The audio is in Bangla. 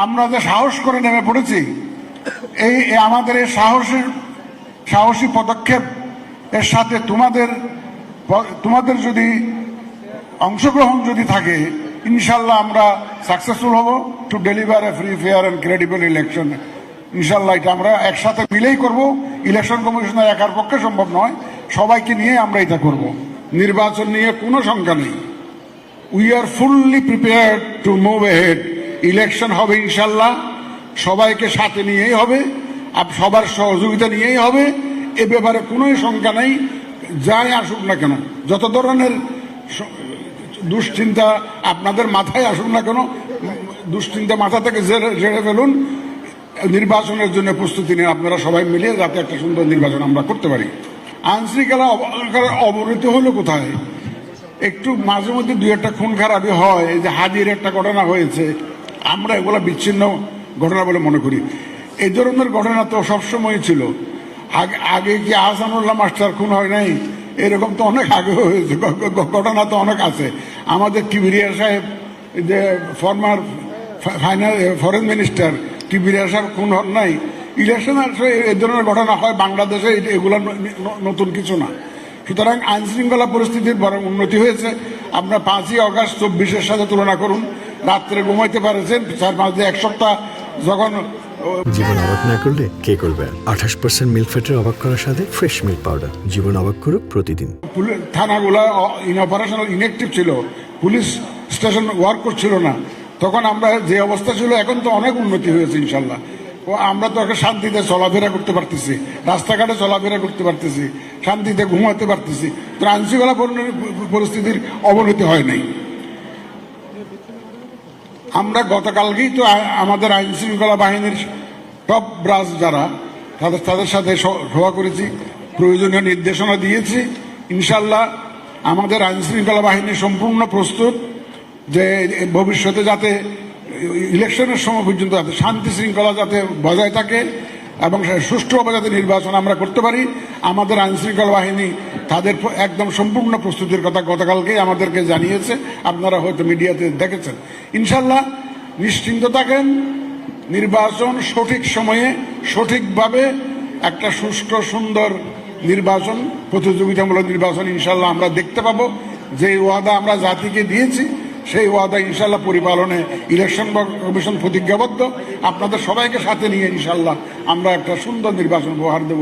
আমরা যে সাহস করে নেমে পড়েছি, এই আমাদের এই সাহসী পদক্ষেপ এর সাথে তোমাদের যদি অংশগ্রহণ যদি থাকে, ইনশাল্লাহ আমরা সাকসেসফুল হব to deliver A free fair and credible election. ইনশাল্লাহ এটা আমরা একসাথে মিলেই করব। ইলেকশন কমিশনের একার পক্ষে সম্ভব নয়, সবাইকে নিয়ে আমরা এটা করব। নির্বাচন নিয়ে কোনো শঙ্কা নেই। We are fully prepared to move ahead. Election হবে ইনশাল্লাহ, সবাইকে সাথে নিয়েই হবে, সবার সহযোগিতা নিয়েই হবে। এ ব্যাপারে কোনো শঙ্কা নেই। যাই আসুক না কেন, যত ধরনের দুশ্চিন্তা আপনাদের মাথায় আসুক না কেন, দুশ্চিন্তা মাথা থেকে ঝেড়ে ফেলুন। নির্বাচনের জন্য প্রস্তুতি নিন আপনারা সবাই মিলে, যাতে একটা সুন্দর নির্বাচন আমরা করতে পারি। আইনশৃঙ্খলা অবনতি হলো কোথায়? একটু মাঝে মধ্যে দুই একটা খুন খারাপি হয়। এই যে হাজির একটা ঘটনা হয়েছে, আমরা এগুলো বিচ্ছিন্ন ঘটনা বলে মনে করি। এই ধরনের ঘটনা তো সবসময় ছিল। আগে কি আহসানুল্লাহ মাস্টার খুন হয় নাই? এরকম তো অনেক আগে হয়েছে, ঘটনা তো অনেক আছে। আমাদের কিবরিয়া সাহেব, যে ফরমার ফরেন মিনিস্টার কিবরিয়া সাহেব খুন হন নাই? ইলেকশন আসলে এই ধরনের ঘটনা হয় বাংলাদেশে, এগুলো নতুন কিছু না। সুতরাং আইন শৃঙ্খলা পরিস্থিতির বরং উন্নতি হয়েছে। আপনার 5ই আগস্ট 24-এর সাথে তুলনা করুন। রাত্রে ঘুমাইতে পারেছেন 4-5 দিন, এক সপ্তাহ যখন জীবন অবাক না করলে কে করবে? 28% মিল্ক ফ্যাটের অবাক করার সাথে ফ্রেশ মিল্ক পাউডার। জীবন অবাক করুক প্রতিদিন। থানাগুলা অপারেশনাল ইনঅ্যাক্টিভ ছিল, পুলিশ স্টেশন ওয়ার্ক করছিল না, তখন আমরা যে অবস্থা ছিল, এখন তো অনেক উন্নতি হয়েছে ইনশাল্লাহ। আমরা তো একটা শান্তিতে চলাফেরা করতে পারতেছি, রাস্তাঘাটে চলাফেরা করতে পারতেছি, শান্তিতে ঘুমাতে পারতেছি। তো আইনশৃঙ্খলা পরিস্থিতির অবনতি হয় নাই। আমরা গতকালকেই তো আমাদের আইন শৃঙ্খলা বাহিনীর টপ ব্রাঞ্চ যারা তাদের সাথে সভা করেছি, প্রয়োজনীয় নির্দেশনা দিয়েছি। ইনশাল্লাহ আমাদের আইন শৃঙ্খলা বাহিনী সম্পূর্ণ প্রস্তুত, যে ভবিষ্যতে যাতে ইলেকশনের সময় পর্যন্ত যাতে শান্তি শৃঙ্খলা যাতে বজায় থাকে এবং সুষ্ঠুভাবে যাতে নির্বাচন আমরা করতে পারি। আমাদের আইন শৃঙ্খলা বাহিনী তাদের একদম সম্পূর্ণ প্রস্তুতির কথা গতকালকেই আমাদেরকে জানিয়েছে। আপনারা হয়তো মিডিয়াতে দেখেছেন। ইনশাল্লাহ নিশ্চিন্ত থাকেন, নির্বাচন সঠিক সময়ে সঠিকভাবে একটা সুষ্ঠু সুন্দর নির্বাচন, প্রতিযোগিতামূলক নির্বাচন ইনশাল্লাহ আমরা দেখতে পাবো। যে ওয়াদা আমরা জাতিকে দিয়েছি, সেই ওয়াদা ইনশাল্লাহ পরিপালনে ইলেকশন কমিশন প্রতিজ্ঞাবদ্ধ। আপনাদের সবাইকে সাথে নিয়ে ইনশাল্লাহ আমরা একটা সুন্দর নির্বাচন উপহার দেব।